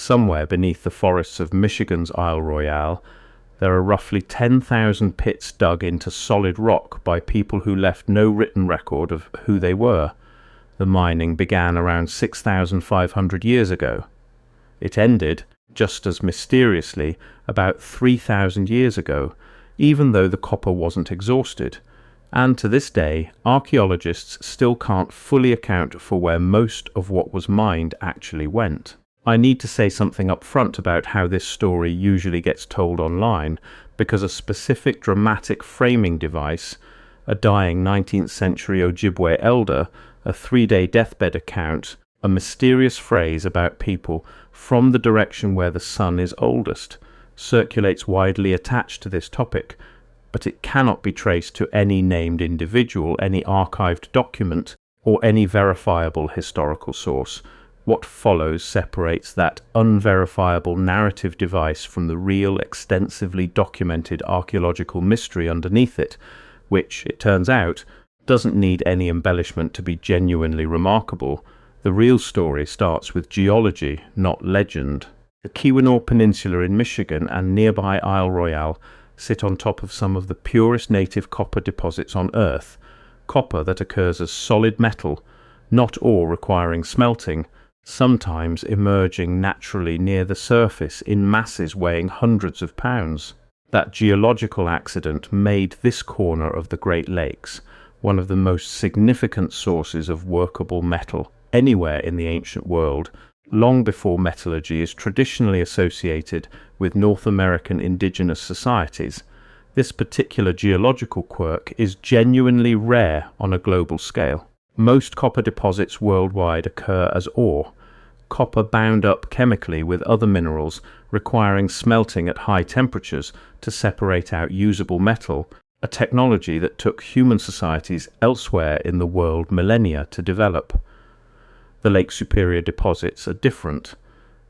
Somewhere beneath the forests of Michigan's Isle Royale, there are roughly 10,000 pits dug into solid rock by people who left no written record of who they were. The mining began around 6,500 years ago. It ended, just as mysteriously, about 3,000 years ago, even though the copper wasn't exhausted. And to this day, archaeologists still can't fully account for where most of what was mined actually went. I need to say something up front about how this story usually gets told online, because a specific dramatic framing device, a dying 19th century Ojibwe elder, a 3-day deathbed account, a mysterious phrase about people from the direction where the sun is oldest, circulates widely attached to this topic, but it cannot be traced to any named individual, any archived document, or any verifiable historical source. What follows separates that unverifiable narrative device from the real, extensively documented archaeological mystery underneath it, which, it turns out, doesn't need any embellishment to be genuinely remarkable. The real story starts with geology, not legend. The Keweenaw Peninsula in Michigan and nearby Isle Royale sit on top of some of the purest native copper deposits on Earth, copper that occurs as solid metal, not ore requiring smelting, sometimes emerging naturally near the surface in masses weighing hundreds of pounds. That geological accident made this corner of the Great Lakes one of the most significant sources of workable metal anywhere in the ancient world, long before metallurgy is traditionally associated with North American indigenous societies. This particular geological quirk is genuinely rare on a global scale. Most copper deposits worldwide occur as ore, copper bound up chemically with other minerals, requiring smelting at high temperatures to separate out usable metal, a technology that took human societies elsewhere in the world millennia to develop. The Lake Superior deposits are different.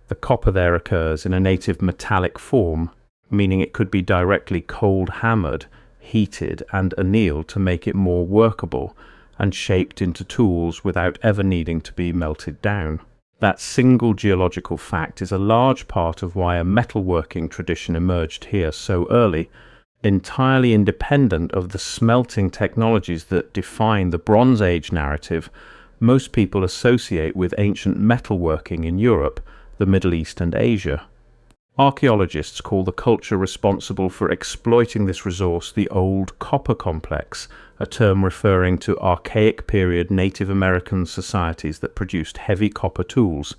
The copper there occurs in a native metallic form, meaning it could be directly cold hammered, heated and annealed to make it more workable, and shaped into tools without ever needing to be melted down. That single geological fact is a large part of why a metalworking tradition emerged here so early, entirely independent of the smelting technologies that define the Bronze Age narrative most people associate with ancient metalworking in Europe, the Middle East and Asia. Archaeologists call the culture responsible for exploiting this resource the Old Copper Complex, a term referring to archaic period Native American societies that produced heavy copper tools,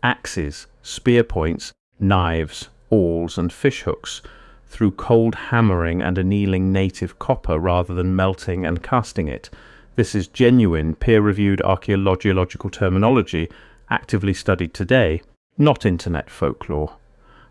axes, spear points, knives, awls and fishhooks, through cold hammering and annealing native copper rather than melting and casting it. This is genuine, peer-reviewed archaeological terminology actively studied today, not internet folklore.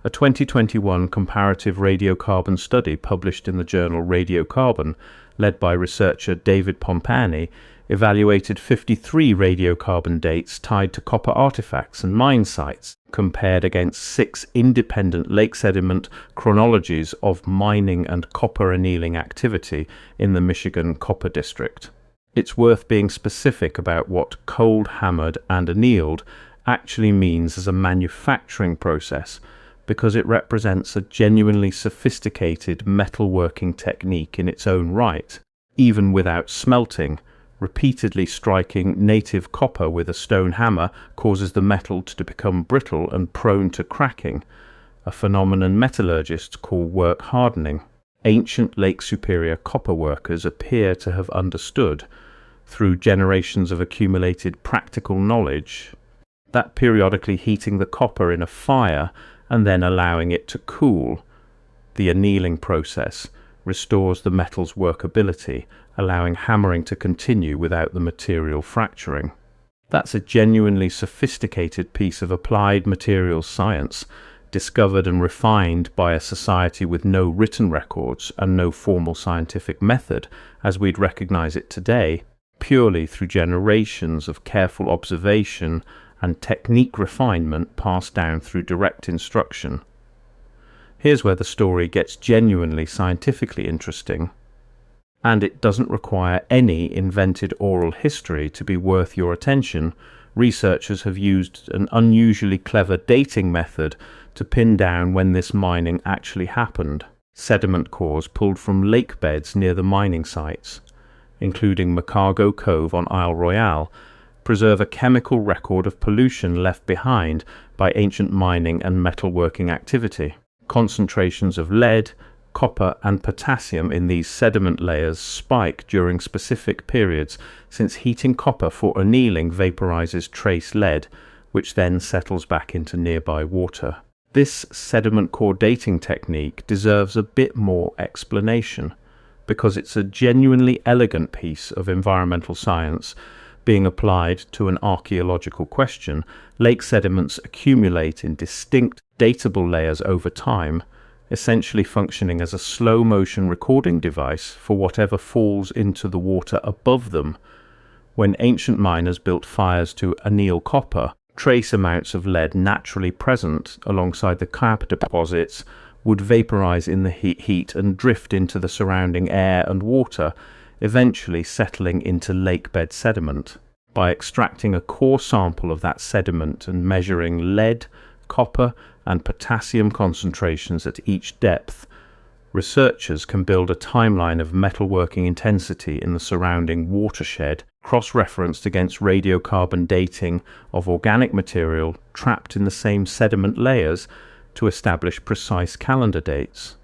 A 2021 comparative radiocarbon study published in the journal Radiocarbon, led by researcher David Pompani, evaluated 53 radiocarbon dates tied to copper artifacts and mine sites, compared against 6 independent lake sediment chronologies of mining and copper annealing activity in the Michigan Copper District. It's worth being specific about what cold hammered and annealed actually means as a manufacturing process, because it represents a genuinely sophisticated metalworking technique in its own right. Even without smelting, repeatedly striking native copper with a stone hammer causes the metal to become brittle and prone to cracking, a phenomenon metallurgists call work hardening. Ancient Lake Superior copper workers appear to have understood, through generations of accumulated practical knowledge, that periodically heating the copper in a fire and then allowing it to cool, the annealing process, restores the metal's workability, allowing hammering to continue without the material fracturing. That's a genuinely sophisticated piece of applied materials science, discovered and refined by a society with no written records and no formal scientific method as we'd recognize it today, purely through generations of careful observation and technique refinement passed down through direct instruction. Here's where the story gets genuinely scientifically interesting, and it doesn't require any invented oral history to be worth your attention researchers have used an unusually clever dating method to pin down when this mining actually happened. Sediment cores pulled from lake beds near the mining sites, including Macargo Cove on Isle Royale, preserve a chemical record of pollution left behind by ancient mining and metalworking activity. Concentrations of lead, copper and potassium in these sediment layers spike during specific periods, since heating copper for annealing vaporizes trace lead, which then settles back into nearby water. This sediment core dating technique deserves a bit more explanation, because it's a genuinely elegant piece of environmental science being applied to an archaeological question. Lake sediments accumulate in distinct, datable layers over time, essentially functioning as a slow-motion recording device for whatever falls into the water above them. When ancient miners built fires to anneal copper, trace amounts of lead naturally present alongside the copper deposits would vaporize in the heat and drift into the surrounding air and water, eventually settling into lakebed sediment. By extracting a core sample of that sediment and measuring lead, copper, and potassium concentrations at each depth, researchers can build a timeline of metalworking intensity in the surrounding watershed, cross-referenced against radiocarbon dating of organic material trapped in the same sediment layers, to establish precise calendar dates.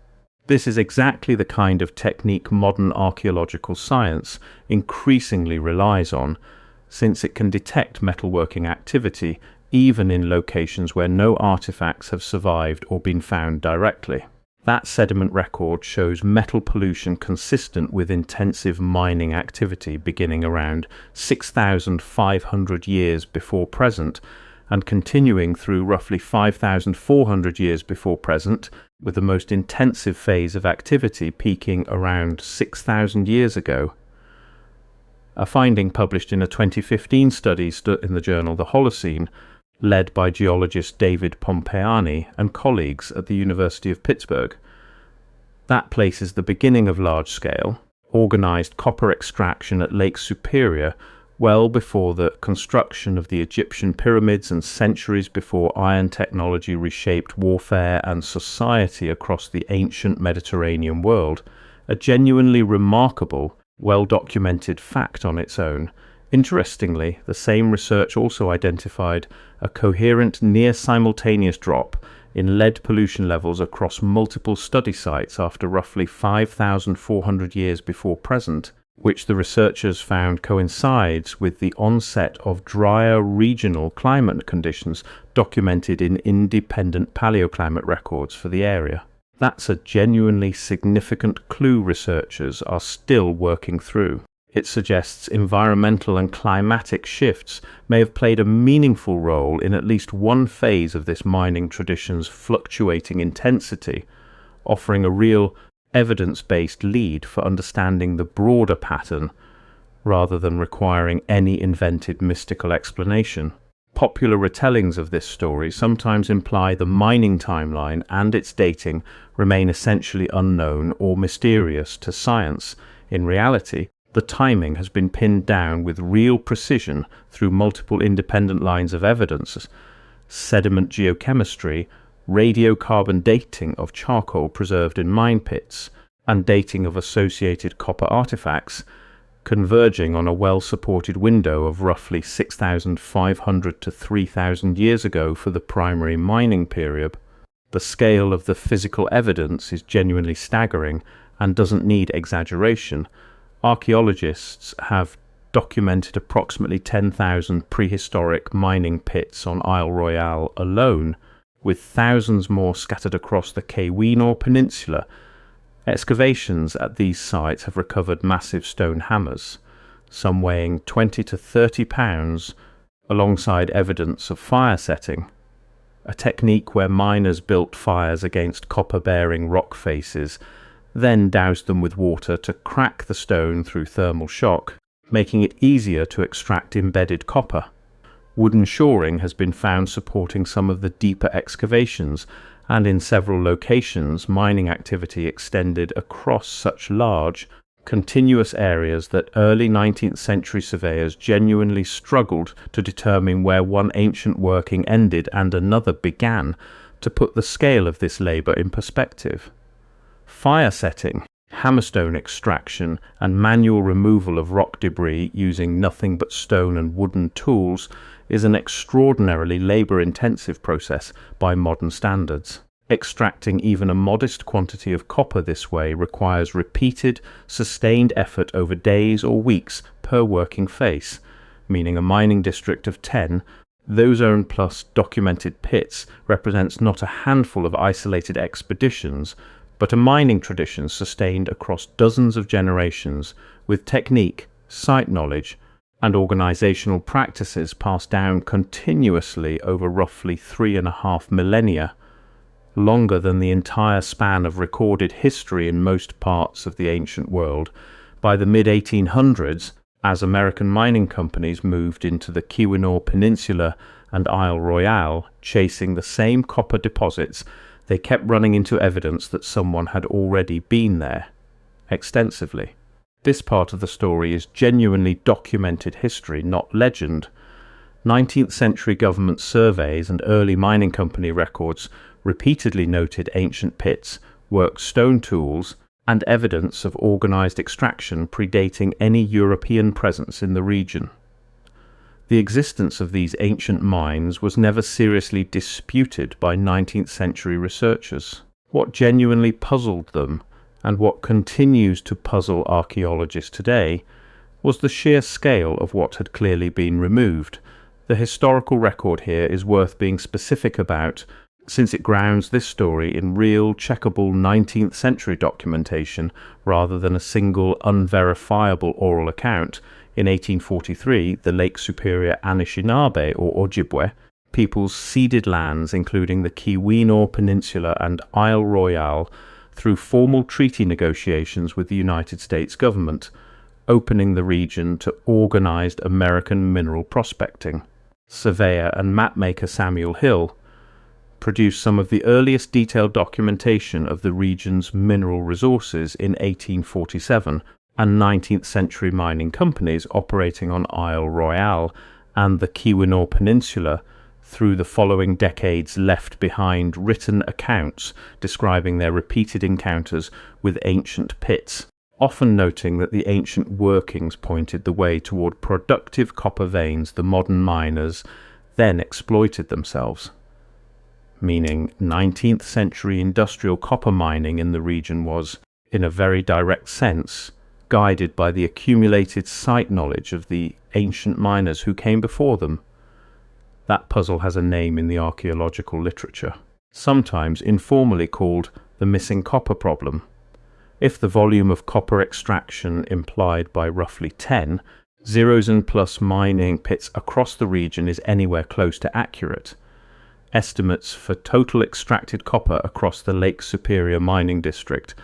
This is exactly the kind of technique modern archaeological science increasingly relies on, since it can detect metalworking activity even in locations where no artifacts have survived or been found directly. That sediment record shows metal pollution consistent with intensive mining activity beginning around 6,500 years before present and continuing through roughly 5,400 years before present, with the most intensive phase of activity peaking around 6,000 years ago. A finding published in a 2015 study in the journal The Holocene, led by geologist David Pompeani and colleagues at the University of Pittsburgh. That places the beginning of large-scale, organized copper extraction at Lake Superior well before the construction of the Egyptian pyramids and centuries before iron technology reshaped warfare and society across the ancient Mediterranean world, a genuinely remarkable, well-documented fact on its own. Interestingly, the same research also identified a coherent near-simultaneous drop in lead pollution levels across multiple study sites after roughly 5,400 years before present, which the researchers found coincides with the onset of drier regional climate conditions documented in independent paleoclimate records for the area. That's a genuinely significant clue researchers are still working through. It suggests environmental and climatic shifts may have played a meaningful role in at least one phase of this mining tradition's fluctuating intensity, offering a real evidence-based lead for understanding the broader pattern, rather than requiring any invented mystical explanation. Popular retellings of this story sometimes imply the mining timeline and its dating remain essentially unknown or mysterious to science. In reality, the timing has been pinned down with real precision through multiple independent lines of evidence: sediment geochemistry, radiocarbon dating of charcoal preserved in mine pits, and dating of associated copper artifacts, converging on a well-supported window of roughly 6,500 to 3,000 years ago for the primary mining period. The scale of the physical evidence is genuinely staggering and doesn't need exaggeration. Archaeologists have documented approximately 10,000 prehistoric mining pits on Isle Royale alone, with thousands more scattered across the Keweenaw Peninsula. Excavations at these sites have recovered massive stone hammers, some weighing 20 to 30 pounds, alongside evidence of fire setting, a technique where miners built fires against copper-bearing rock faces, then doused them with water to crack the stone through thermal shock, making it easier to extract embedded copper. Wooden shoring has been found supporting some of the deeper excavations, and in several locations mining activity extended across such large, Continuous areas that early 19th century surveyors genuinely struggled to determine where one ancient working ended and another began, to put the scale of this labour in perspective. Fire setting, hammerstone extraction, and manual removal of rock debris using nothing but stone and wooden tools is an extraordinarily labour-intensive process by modern standards. Extracting even a modest quantity of copper this way requires repeated, sustained effort over days or weeks per working face, meaning a mining district of 10, those own plus documented pits, represents not a handful of isolated expeditions, but a mining tradition sustained across dozens of generations, with technique, site knowledge, and organisational practices passed down continuously over roughly 3.5 millennia, longer than the entire span of recorded history in most parts of the ancient world. By the mid-1800s, as American mining companies moved into the Keweenaw Peninsula and Isle Royale, chasing the same copper deposits, they kept running into evidence that someone had already been there, extensively. This part of the story is genuinely documented history, not legend. 19th century government surveys and early mining company records repeatedly noted ancient pits, worked stone tools, and evidence of organised extraction predating any European presence in the region. The existence of these ancient mines was never seriously disputed by 19th century researchers. What genuinely puzzled them, and what continues to puzzle archaeologists today, was the sheer scale of what had clearly been removed. The historical record here is worth being specific about, since it grounds this story in real, checkable 19th century documentation rather than a single, unverifiable oral account. In 1843, the Lake Superior Anishinaabe, or Ojibwe, peoples ceded lands including the Keweenaw Peninsula and Isle Royale through formal treaty negotiations with the United States government, opening the region to organised American mineral prospecting. Surveyor and mapmaker Samuel Hill produced some of the earliest detailed documentation of the region's mineral resources in 1847, and 19th century mining companies operating on Isle Royale and the Keweenaw Peninsula through the following decades left behind written accounts describing their repeated encounters with ancient pits, often noting that the ancient workings pointed the way toward productive copper veins the modern miners then exploited themselves. Meaning 19th century industrial copper mining in the region was, in a very direct sense, guided by the accumulated site knowledge of the ancient miners who came before them. That puzzle has a name in the archaeological literature, sometimes informally called the missing copper problem. If the volume of copper extraction implied by roughly 10, zeros and plus mining pits across the region is anywhere close to accurate. Estimates for total extracted copper across the Lake Superior mining district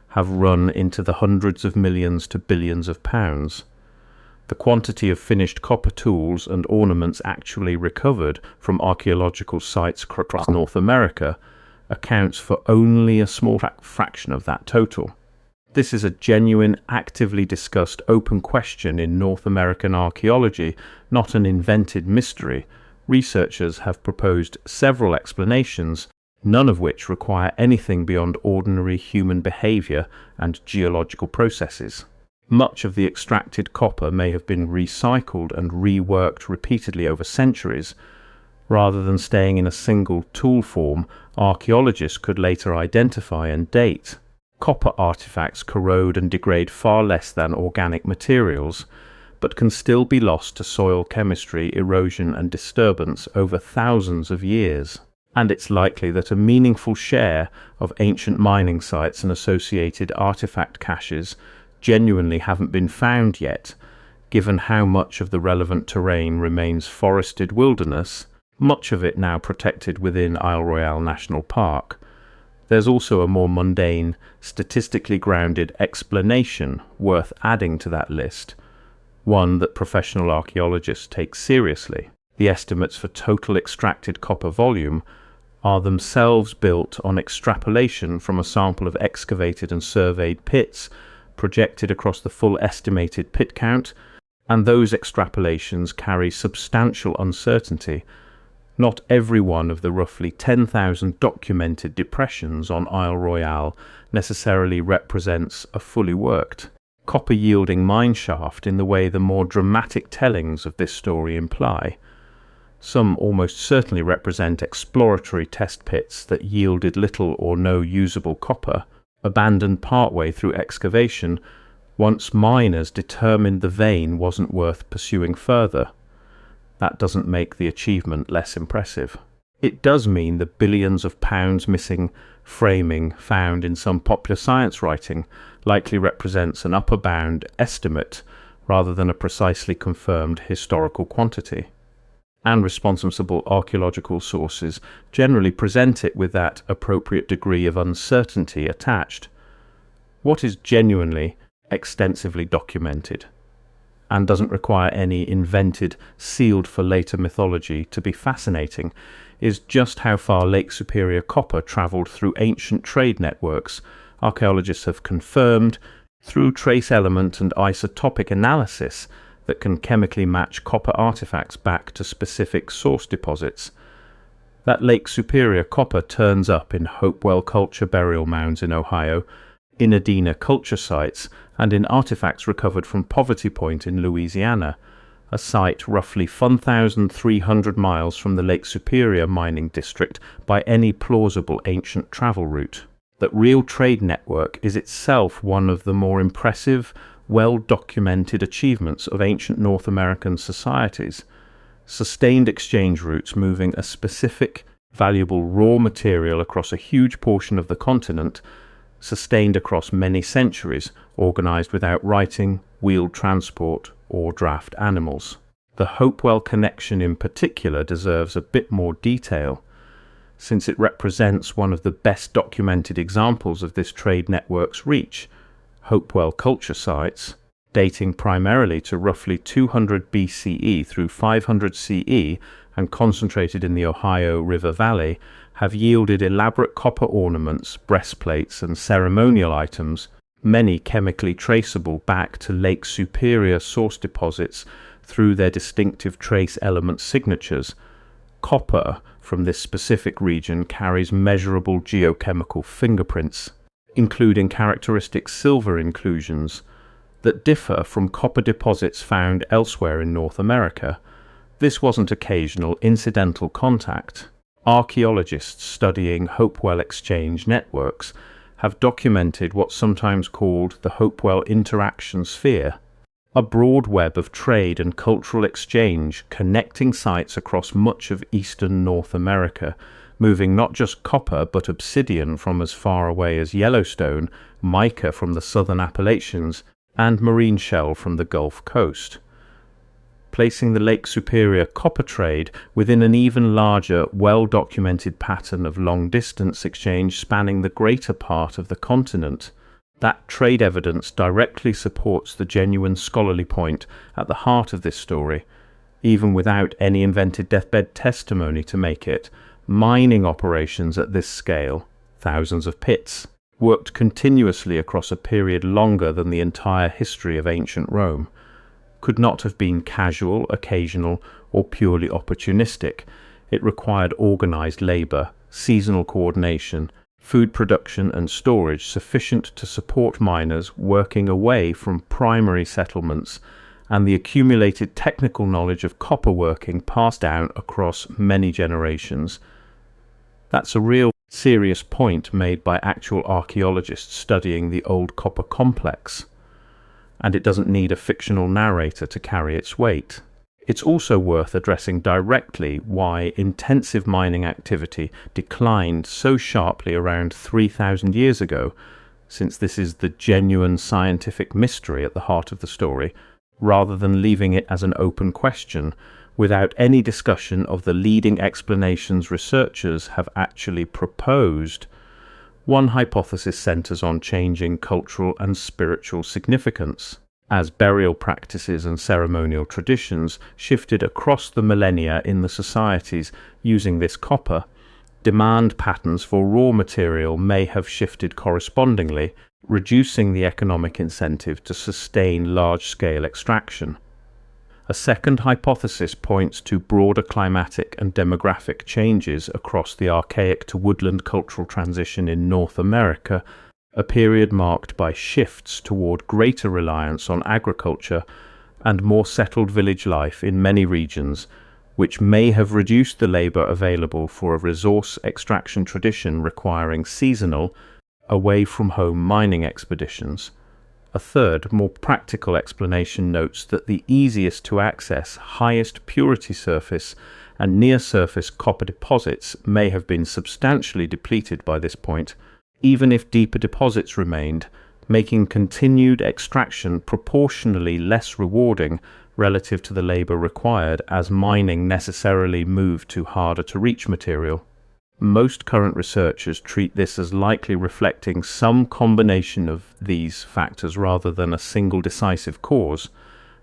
have run into the hundreds of millions to billions of pounds. The quantity of finished copper tools and ornaments actually recovered from archaeological sites across North America accounts for only a small fraction of that total. This is a genuine, actively discussed open question in North American archaeology, not an invented mystery. Researchers have proposed several explanations, none of which require anything beyond ordinary human behaviour and geological processes. Much of the extracted copper may have been recycled and reworked repeatedly over centuries. Rather than staying in a single tool form, archaeologists could later identify and date. Copper artifacts corrode and degrade far less than organic materials, but can still be lost to soil chemistry, erosion and disturbance over thousands of years. And it's likely that a meaningful share of ancient mining sites and associated artifact caches genuinely haven't been found yet, given how much of the relevant terrain remains forested wilderness, much of it now protected within Isle Royale National Park. There's also a more mundane, statistically grounded explanation worth adding to that list, one that professional archaeologists take seriously. The estimates for total extracted copper volume are themselves built on extrapolation from a sample of excavated and surveyed pits projected across the full estimated pit count, and those extrapolations carry substantial uncertainty. Not every one of the roughly 10,000 documented depressions on Isle Royale necessarily represents a fully worked, copper-yielding mine shaft in the way the more dramatic tellings of this story imply. Some almost certainly represent exploratory test pits that yielded little or no usable copper, abandoned partway through excavation, once miners determined the vein wasn't worth pursuing further. That doesn't make the achievement less impressive. It does mean the billions of pounds missing framing found in some popular science writing likely represents an upper bound estimate rather than a precisely confirmed historical quantity. And responsible archaeological sources generally present it with that appropriate degree of uncertainty attached. What is genuinely extensively documented and doesn't require any invented, sealed for later mythology to be fascinating is just how far Lake Superior copper travelled through ancient trade networks. Archaeologists have confirmed, through trace element and isotopic analysis, that can chemically match copper artifacts back to specific source deposits. That Lake Superior copper turns up in Hopewell culture burial mounds in Ohio, in Adena culture sites, and in artifacts recovered from Poverty Point in Louisiana, a site roughly 1,300 miles from the Lake Superior mining district by any plausible ancient travel route. That real trade network is itself one of the more impressive, well-documented achievements of ancient North American societies. Sustained exchange routes moving a specific, valuable raw material across a huge portion of the continent, sustained across many centuries, organized without writing, wheeled transport, or draft animals. The Hopewell connection in particular deserves a bit more detail, since it represents one of the best documented examples of this trade network's reach. Hopewell culture sites, dating primarily to roughly 200 BCE through 500 CE and concentrated in the Ohio River Valley, have yielded elaborate copper ornaments, breastplates, and ceremonial items, many chemically traceable back to Lake Superior source deposits through their distinctive trace element signatures. Copper from this specific region carries measurable geochemical fingerprints, including characteristic silver inclusions that differ from copper deposits found elsewhere in North America. This wasn't occasional, incidental contact. Archaeologists studying Hopewell exchange networks have documented what's sometimes called the Hopewell interaction sphere, a broad web of trade and cultural exchange connecting sites across much of eastern North America, moving not just copper but obsidian from as far away as Yellowstone, mica from the southern Appalachians, and marine shell from the Gulf Coast, placing the Lake Superior copper trade within an even larger, well-documented pattern of long-distance exchange spanning the greater part of the continent. That trade evidence directly supports the genuine scholarly point at the heart of this story, even without any invented deathbed testimony to make it. Mining operations at this scale, thousands of pits, worked continuously across a period longer than the entire history of ancient Rome, could not have been casual, occasional, or purely opportunistic. It required organized labor, seasonal coordination, food production and storage sufficient to support miners working away from primary settlements, and the accumulated technical knowledge of copper working passed down across many generations. That's a real serious point made by actual archaeologists studying the old copper complex, and it doesn't need a fictional narrator to carry its weight. It's also worth addressing directly why intensive mining activity declined so sharply around 3,000 years ago, since this is the genuine scientific mystery at the heart of the story, rather than leaving it as an open question without any discussion of the leading explanations researchers have actually proposed. One hypothesis centers on changing cultural and spiritual significance. As burial practices and ceremonial traditions shifted across the millennia in the societies using this copper, demand patterns for raw material may have shifted correspondingly, reducing the economic incentive to sustain large-scale extraction. A second hypothesis points to broader climatic and demographic changes across the archaic to woodland cultural transition in North America, a period marked by shifts toward greater reliance on agriculture and more settled village life in many regions, which may have reduced the labor available for a resource extraction tradition requiring seasonal, away-from-home mining expeditions. A third, more practical explanation notes that the easiest to access, highest purity surface and near-surface copper deposits may have been substantially depleted by this point, even if deeper deposits remained, making continued extraction proportionally less rewarding relative to the labor required as mining necessarily moved to harder-to-reach material. Most current researchers treat this as likely reflecting some combination of these factors rather than a single decisive cause,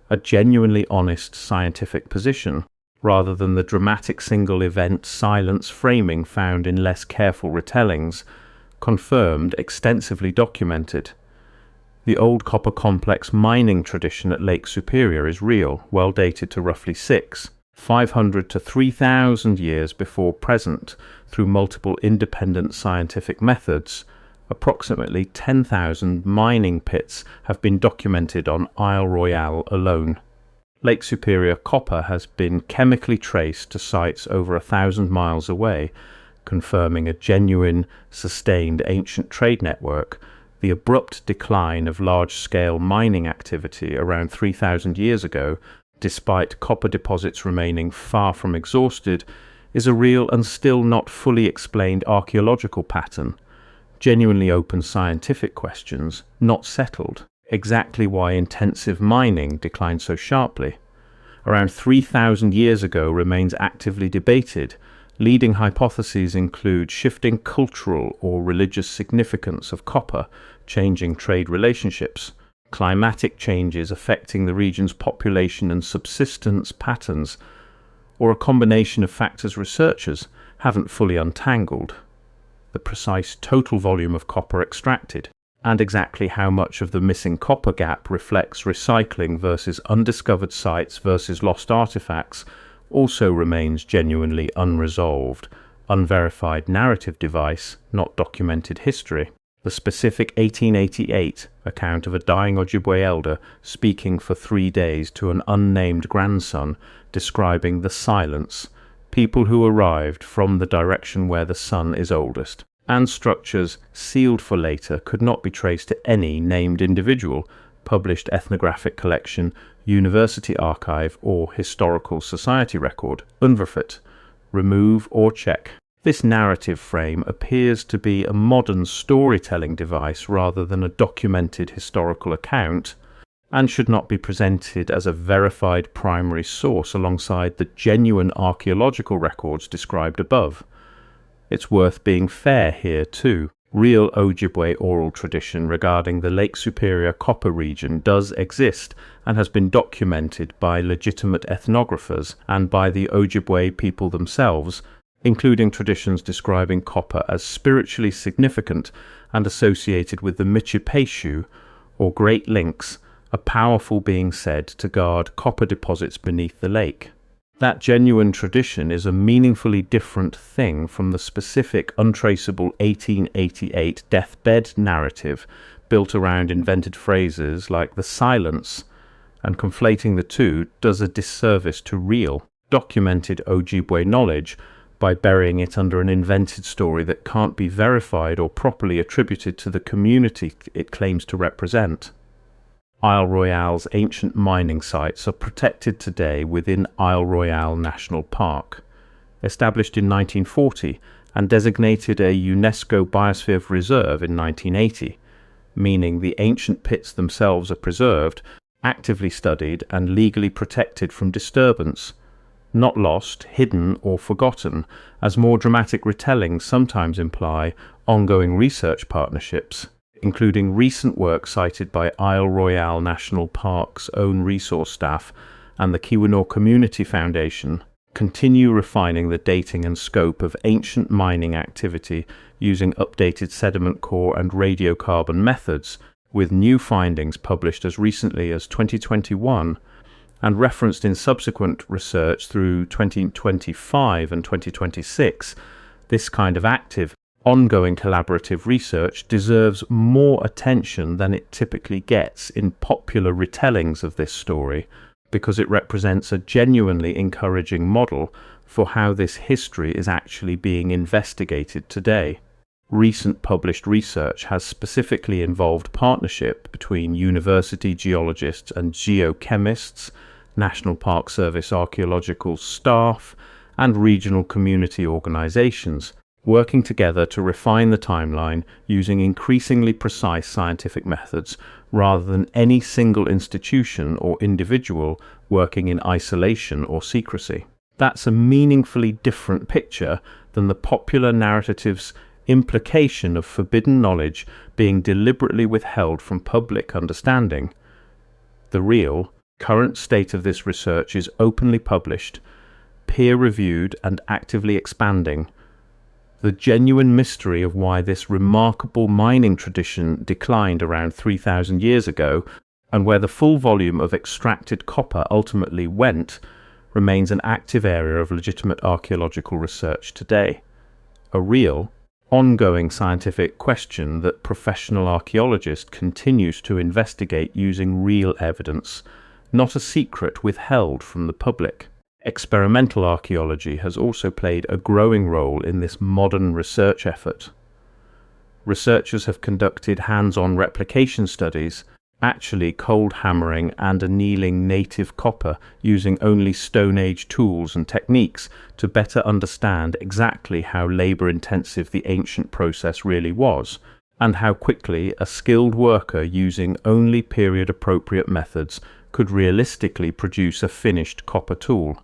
a genuinely honest scientific position, rather than the dramatic single event silence framing found in less careful retellings, confirmed, extensively documented. The old copper complex mining tradition at Lake Superior is real, well dated to roughly 500 to 3,000 years before present through multiple independent scientific methods. Approximately 10,000 mining pits have been documented on Isle Royale alone. Lake Superior copper has been chemically traced to sites over 1,000 miles away, confirming a genuine, sustained ancient trade network. The abrupt decline of large-scale mining activity around 3,000 years ago, despite copper deposits remaining far from exhausted, is a real and still not fully explained archaeological pattern. Genuinely open scientific questions, not settled. Exactly why intensive mining declined so sharply, around 3,000 years ago, remains actively debated. Leading hypotheses include shifting cultural or religious significance of copper, changing trade relationships, climatic changes affecting the region's population and subsistence patterns, or a combination of factors researchers haven't fully untangled. The precise total volume of copper extracted, and exactly how much of the missing copper gap reflects recycling versus undiscovered sites versus lost artifacts, also remains genuinely unresolved, unverified narrative device, not documented history. The specific 1888 account of a dying Ojibwe elder speaking for 3 days to an unnamed grandson, describing the silence, people who arrived from the direction where the sun is oldest, and structures sealed for later could not be traced to any named individual, published ethnographic collection, university archive, or historical society record, unverfit, remove or check. This narrative frame appears to be a modern storytelling device rather than a documented historical account, and should not be presented as a verified primary source alongside the genuine archaeological records described above. It's worth being fair here too. Real Ojibwe oral tradition regarding the Lake Superior copper region does exist and has been documented by legitimate ethnographers and by the Ojibwe people themselves, including traditions describing copper as spiritually significant and associated with the Michipeshu, or Great Lynx, a powerful being said to guard copper deposits beneath the lake. That genuine tradition is a meaningfully different thing from the specific untraceable 1888 deathbed narrative built around invented phrases like the silence, and conflating the two does a disservice to real, documented Ojibwe knowledge by burying it under an invented story that can't be verified or properly attributed to the community it claims to represent. Isle Royale's ancient mining sites are protected today within Isle Royale National Park. Established in 1940 and designated a UNESCO Biosphere Reserve in 1980, meaning the ancient pits themselves are preserved, actively studied and legally protected from disturbance, not lost, hidden or forgotten, as more dramatic retellings sometimes imply ongoing research partnerships, including recent work cited by Isle Royale National Park's own resource staff and the Keweenaw Community Foundation, continue refining the dating and scope of ancient mining activity using updated sediment core and radiocarbon methods, with new findings published as recently as 2021 and referenced in subsequent research through 2025 and 2026. This kind of active, ongoing collaborative research deserves more attention than it typically gets in popular retellings of this story, because it represents a genuinely encouraging model for how this history is actually being investigated today. Recent published research has specifically involved partnership between university geologists and geochemists, National Park Service archaeological staff, and regional community organizations, working together to refine the timeline using increasingly precise scientific methods rather than any single institution or individual working in isolation or secrecy. That's a meaningfully different picture than the popular narrative's implication of forbidden knowledge being deliberately withheld from public understanding. The real, current state of this research is openly published, peer-reviewed and actively expanding. The genuine mystery of why this remarkable mining tradition declined around 3,000 years ago, and where the full volume of extracted copper ultimately went, remains an active area of legitimate archaeological research today. A real, ongoing scientific question that professional archaeologists continues to investigate using real evidence, not a secret withheld from the public. Experimental archaeology has also played a growing role in this modern research effort. Researchers have conducted hands-on replication studies, actually cold hammering and annealing native copper using only Stone Age tools and techniques to better understand exactly how labor-intensive the ancient process really was, and how quickly a skilled worker using only period-appropriate methods could realistically produce a finished copper tool.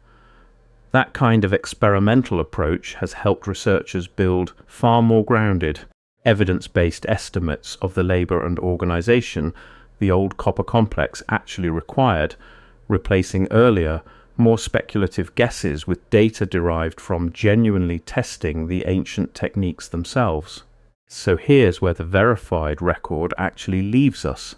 That kind of experimental approach has helped researchers build far more grounded, evidence-based estimates of the labor and organization the old copper complex actually required, replacing earlier, more speculative guesses with data derived from genuinely testing the ancient techniques themselves. So here's where the verified record actually leaves us.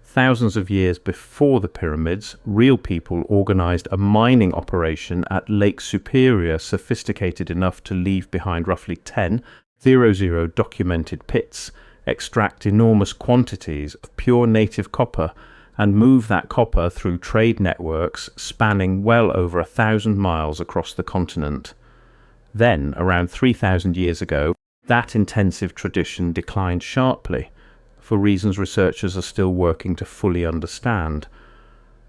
Thousands of years before the pyramids, real people organized a mining operation at Lake Superior sophisticated enough to leave behind roughly 10 documented pits, extract enormous quantities of pure native copper, and move that copper through trade networks spanning well over 1,000 miles across the continent. Then, around 3,000 years ago, that intensive tradition declined sharply, for reasons researchers are still working to fully understand.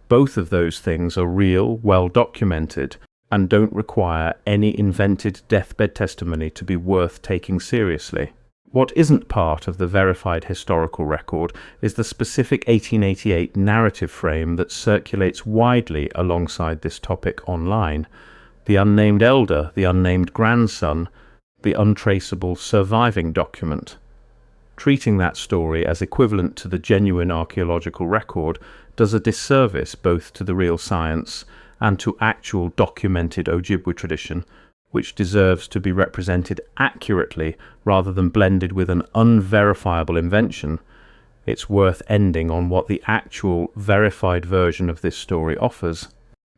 Both of those things are real, well documented, and don't require any invented deathbed testimony to be worth taking seriously. What isn't part of the verified historical record is the specific 1888 narrative frame that circulates widely alongside this topic online: the unnamed elder, the unnamed grandson, the untraceable surviving document. Treating that story as equivalent to the genuine archaeological record does a disservice both to the real science and to actual documented Ojibwe tradition, which deserves to be represented accurately rather than blended with an unverifiable invention. It's worth ending on what the actual verified version of this story offers,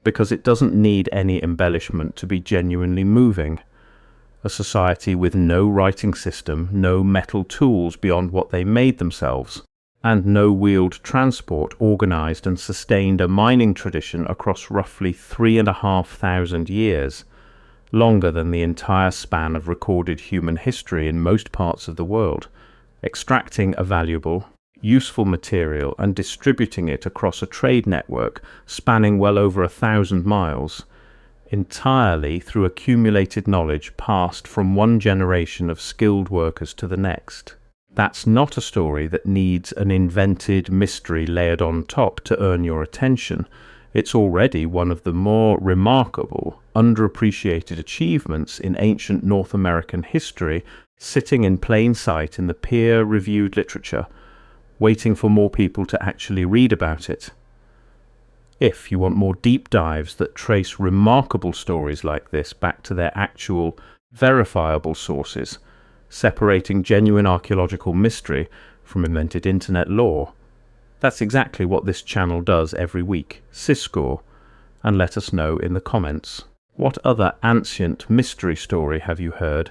because it doesn't need any embellishment to be genuinely moving. A society with no writing system, no metal tools beyond what they made themselves, and no wheeled transport organized and sustained a mining tradition across roughly 3,500 years, longer than the entire span of recorded human history in most parts of the world, extracting a valuable, useful material and distributing it across a trade network spanning well over 1,000 miles, entirely through accumulated knowledge passed from one generation of skilled workers to the next. That's not a story that needs an invented mystery layered on top to earn your attention. It's already one of the more remarkable, underappreciated achievements in ancient North American history, sitting in plain sight in the peer-reviewed literature, waiting for more people to actually read about it. If you want more deep dives that trace remarkable stories like this back to their actual, verifiable sources, separating genuine archaeological mystery from invented internet lore, that's exactly what this channel does every week. Syscore, and let us know in the comments. What other ancient mystery story have you heard